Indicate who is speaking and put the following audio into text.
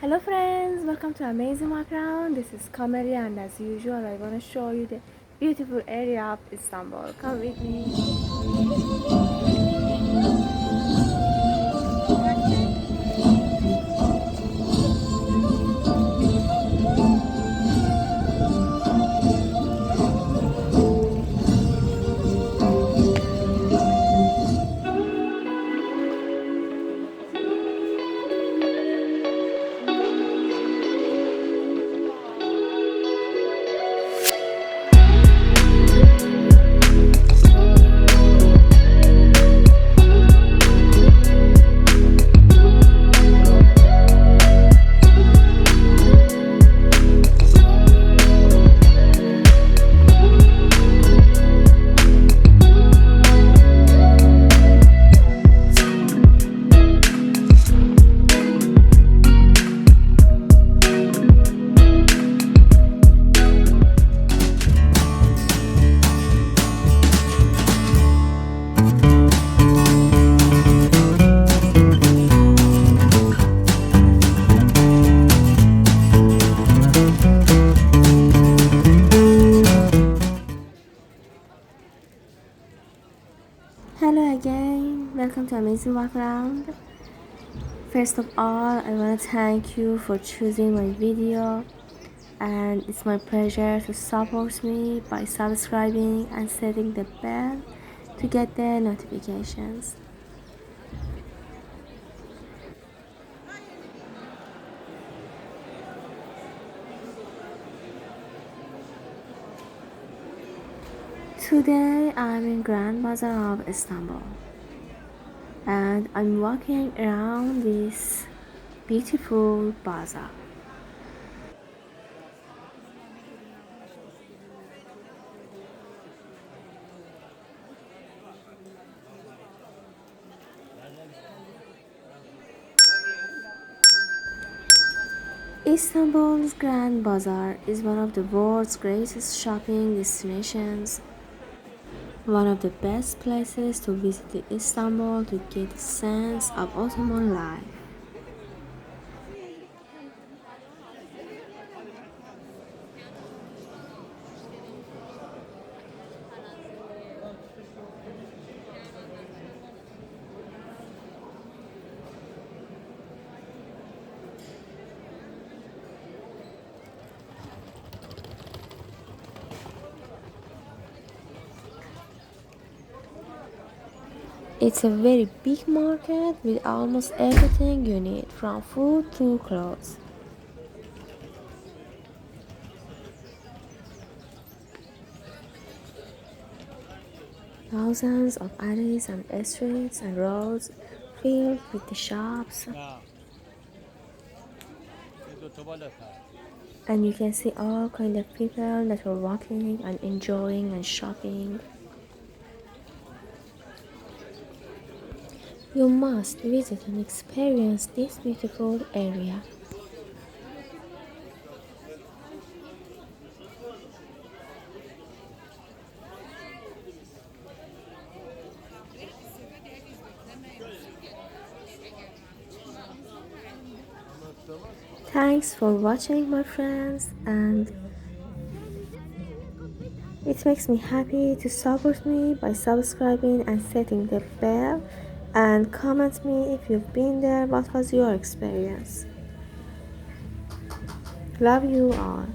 Speaker 1: Hello friends, welcome to Amazing Background. This is Kamari and as usual I want to show you the beautiful area of Istanbul. Come with me. Hello again, welcome to Amazing Background. First of all, I want to thank you for choosing my video, and it's my pleasure to support me by subscribing and setting the bell to get the notifications. Today I'm in Grand Bazaar of Istanbul and I'm walking around this beautiful bazaar. Istanbul's Grand Bazaar is one of the world's greatest shopping destinations, one of the best places to visit Istanbul to get a sense of Ottoman life. It's a very big market with almost everything you need, from food to clothes. Thousands of alleys and streets and roads filled with the shops, and you can see all kind of people that are walking and enjoying and shopping. You must visit and experience this beautiful area. Thanks for watching, my friends, and it makes me happy to support me by subscribing and setting the bell, and comment me if you've been there, what was your experience. Love you all.